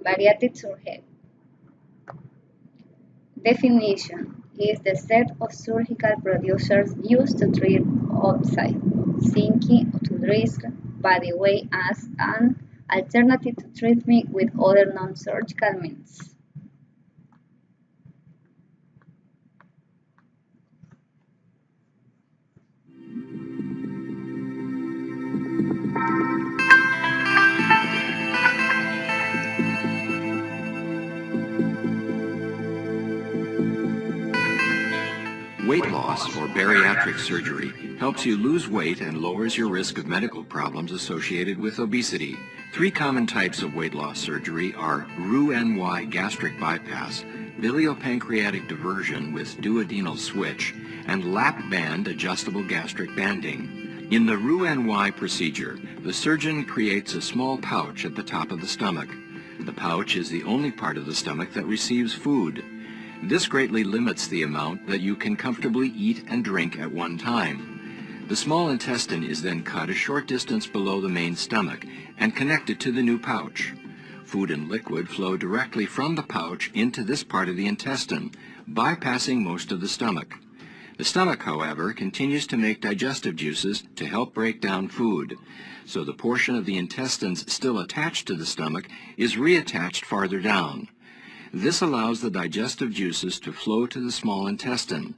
Bariatric surgery. Definition is the set of surgical procedures used to treat upside, sinking to risk body weight as an alternative to treatment with other non-surgical means. Weight loss, or bariatric surgery, helps you lose weight and lowers your risk of medical problems associated with obesity. Three common types of weight loss surgery are Roux-en-Y gastric bypass, biliopancreatic diversion with duodenal switch, and lap band adjustable gastric banding. In the Roux-en-Y procedure, the surgeon creates a small pouch at the top of the stomach. The pouch is the only part of the stomach that receives food. This greatly limits the amount that you can comfortably eat and drink at one time. The small intestine is then cut a short distance below the main stomach and connected to the new pouch. Food and liquid flow directly from the pouch into this part of the intestine, bypassing most of the stomach. The stomach, however, continues to make digestive juices to help break down food, so the portion of the intestines still attached to the stomach is reattached farther down. This allows the digestive juices to flow to the small intestine.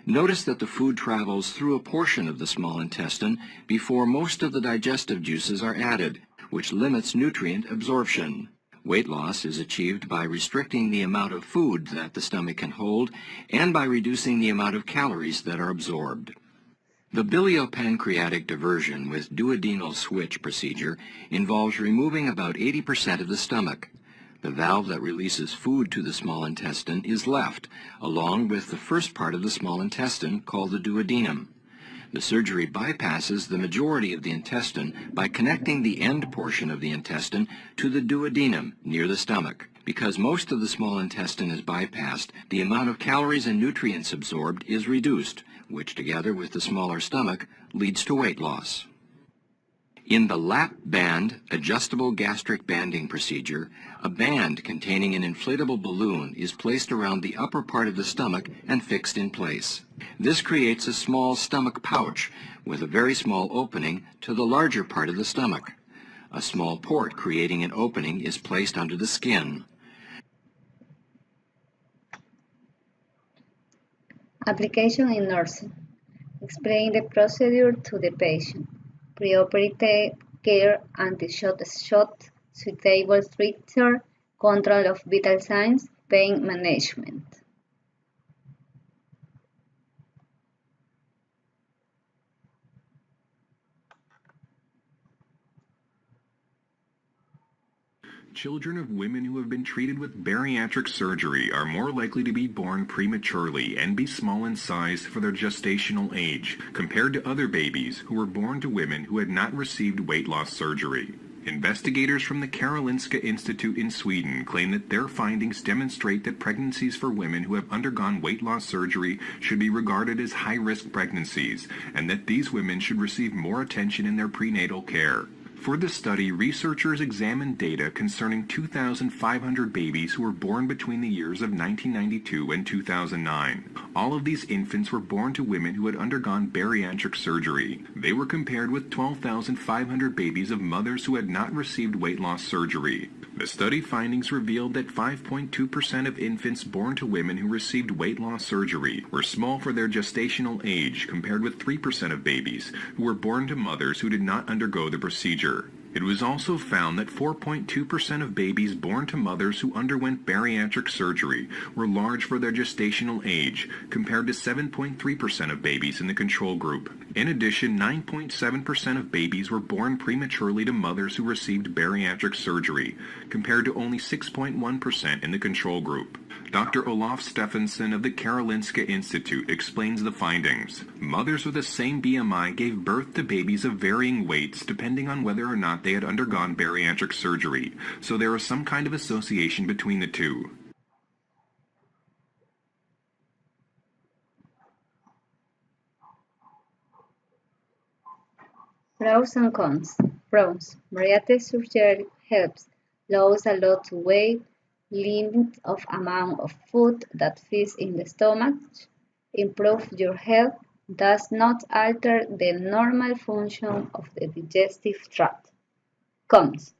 Notice that the food travels through a portion of the small intestine before most of the digestive juices are added, which limits nutrient absorption. Weight loss is achieved by restricting the amount of food that the stomach can hold and by reducing the amount of calories that are absorbed. The biliopancreatic diversion with duodenal switch procedure involves removing about 80% of the stomach. The valve that releases food to the small intestine is left, along with the first part of the small intestine called the duodenum. The surgery bypasses the majority of the intestine by connecting the end portion of the intestine to the duodenum near the stomach. Because most of the small intestine is bypassed, the amount of calories and nutrients absorbed is reduced, which together with the smaller stomach leads to weight loss. In the lap band adjustable gastric banding procedure, a band containing an inflatable balloon is placed around the upper part of the stomach and fixed in place. This creates a small stomach pouch with a very small opening to the larger part of the stomach. A small port creating an opening is placed under the skin. Application in nursing. Explain the procedure to the patient. Preoperative care, anti-shot, suitable stricture, control of vital signs, pain management. Children of women who have been treated with bariatric surgery are more likely to be born prematurely and be small in size for their gestational age, compared to other babies who were born to women who had not received weight loss surgery. Investigators from the Karolinska Institute in Sweden claim that their findings demonstrate that pregnancies for women who have undergone weight loss surgery should be regarded as high-risk pregnancies, and that these women should receive more attention in their prenatal care. For the study, researchers examined data concerning 2,500 babies who were born between the years of 1992 and 2009. All of these infants were born to women who had undergone bariatric surgery. They were compared with 12,500 babies of mothers who had not received weight loss surgery. The study findings revealed that 5.2% of infants born to women who received weight loss surgery were small for their gestational age, compared with 3% of babies who were born to mothers who did not undergo the procedure. It was also found that 4.2% of babies born to mothers who underwent bariatric surgery were large for their gestational age, compared to 7.3% of babies in the control group. In addition, 9.7% of babies were born prematurely to mothers who received bariatric surgery, compared to only 6.1% in the control group. Dr. Olof Stephenson of the Karolinska Institute explains the findings. Mothers with the same BMI gave birth to babies of varying weights depending on whether or not they had undergone bariatric surgery, so there is some kind of association between the two. Pros and cons. Pros. Bariatric surgery helps lose a lot of weight, limit of amount of food that fits in the stomach, improve your health, does not alter the normal function of the digestive tract. Cons.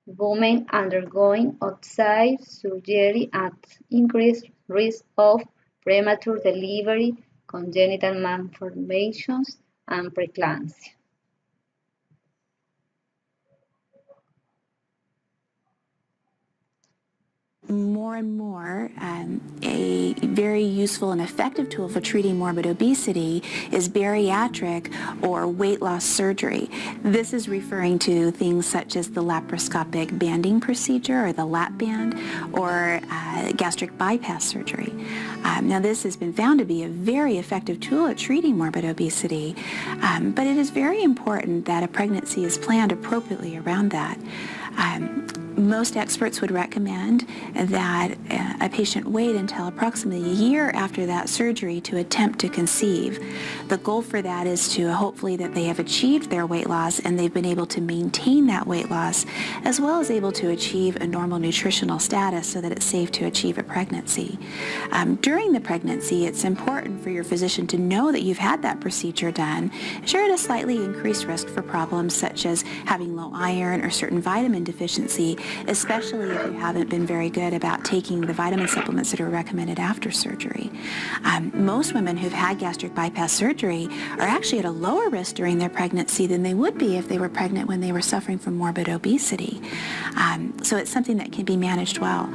Women undergoing outside surgery at increased risk of premature delivery, congenital malformations, and preeclampsia. More and more, a very useful and effective tool for treating morbid obesity is bariatric or weight loss surgery. This is referring to things such as the laparoscopic banding procedure or the lap band or gastric bypass surgery. Now this has been found to be a very effective tool at treating morbid obesity, but it is very important that a pregnancy is planned appropriately around that. Most experts would recommend that a patient wait until approximately a year after that surgery to attempt to conceive. The goal for that is to hopefully that they have achieved their weight loss and they've been able to maintain that weight loss, as well as able to achieve a normal nutritional status so that it's safe to achieve a pregnancy. During the pregnancy, it's important for your physician to know that you've had that procedure done. You're at a slightly increased risk for problems such as having low iron or certain vitamin deficiency, especially if you haven't been very good about taking the vitamin supplements that are recommended after surgery. Most women who've had gastric bypass surgery are actually at a lower risk during their pregnancy than they would be if they were pregnant when they were suffering from morbid obesity. So it's something that can be managed well.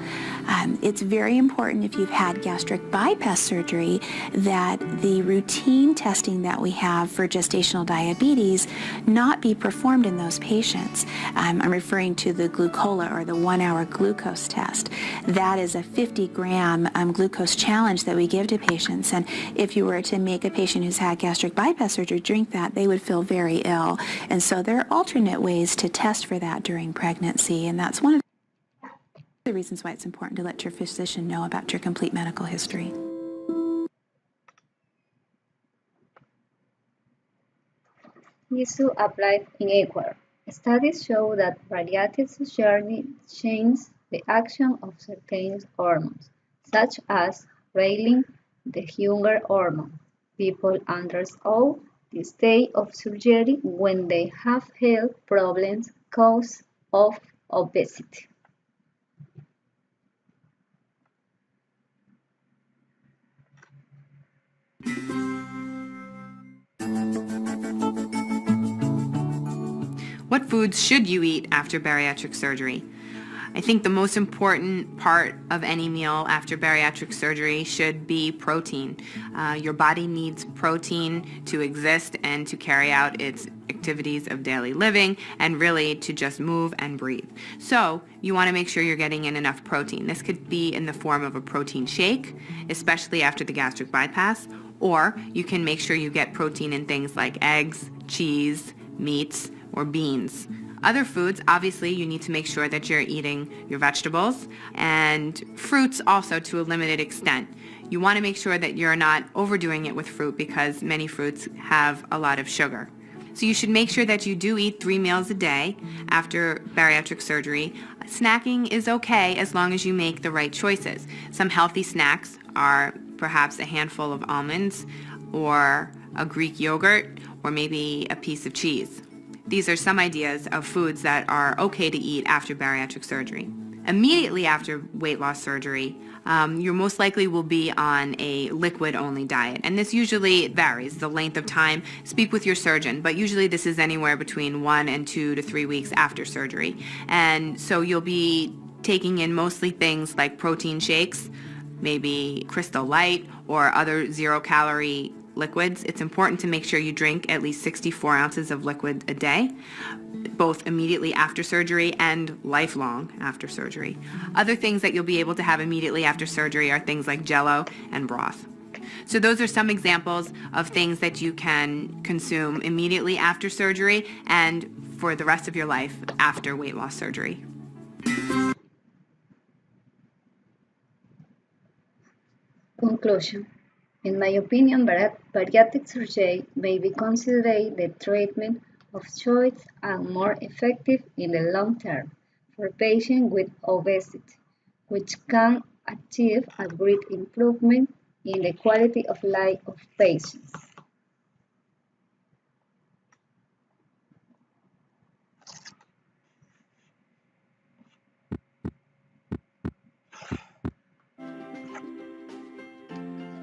It's very important if you've had gastric bypass surgery that the routine testing that we have for gestational diabetes not be performed in those patients. I'm referring to the glucola or the 1-hour glucose test. That is a 50-gram glucose challenge that we give to patients, and if you were to make a patient who's had gastric bypass surgery drink that, they would feel very ill. And so there are alternate ways to test for that during pregnancy, and that's one of the reasons why it's important to let your physician know about your complete medical history. Issue applied in Ecuador. Studies show that bariatric surgery changes the action of certain hormones, such as railing the hunger hormone. People undergo this stage of surgery when they have health problems caused of obesity. What foods should you eat after bariatric surgery? I think the most important part of any meal after bariatric surgery should be protein. Your body needs protein to exist and to carry out its activities of daily living and really to just move and breathe. So you want to make sure you're getting in enough protein. This could be in the form of a protein shake, especially after the gastric bypass, or you can make sure you get protein in things like eggs, cheese, meats, or beans. Other foods, obviously, you need to make sure that you're eating your vegetables and fruits also to a limited extent. You want to make sure that you're not overdoing it with fruit because many fruits have a lot of sugar. So you should make sure that you do eat 3 meals a day after bariatric surgery. Snacking is okay as long as you make the right choices. Some healthy snacks are perhaps a handful of almonds or a Greek yogurt or maybe a piece of cheese. These are some ideas of foods that are okay to eat after bariatric surgery. Immediately after weight loss surgery, you most likely will be on a liquid-only diet. And this usually varies, the length of time. Speak with your surgeon, but usually this is anywhere between 1 and 2 to 3 weeks after surgery. And so you'll be taking in mostly things like protein shakes, maybe Crystal Light or other zero-calorie liquids. It's important to make sure you drink at least 64 ounces of liquid a day, both immediately after surgery and lifelong after surgery. Other things that you'll be able to have immediately after surgery are things like Jell-O and broth. So those are some examples of things that you can consume immediately after surgery and for the rest of your life after weight loss surgery. Conclusion. In my opinion, bariatric surgery may be considered the treatment of choice and more effective in the long term for patients with obesity, which can achieve a great improvement in the quality of life of patients.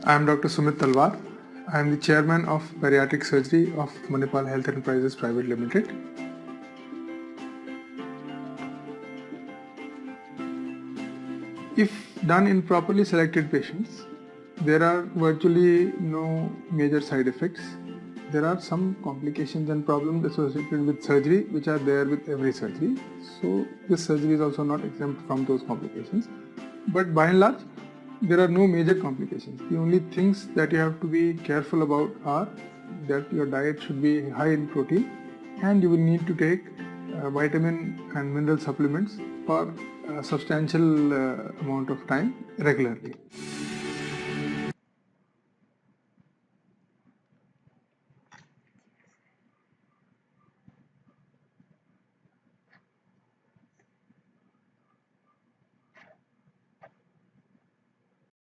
I am Dr. Sumit Talwar. I am the chairman of Bariatric Surgery of Manipal Health Enterprises Private Limited. If done in properly selected patients, there are virtually no major side effects. There are some complications and problems associated with surgery which are there with every surgery. So this surgery is also not exempt from those complications. But by and large, there are no major complications. The only things that you have to be careful about are that your diet should be high in protein and you will need to take vitamin and mineral supplements for a substantial amount of time regularly.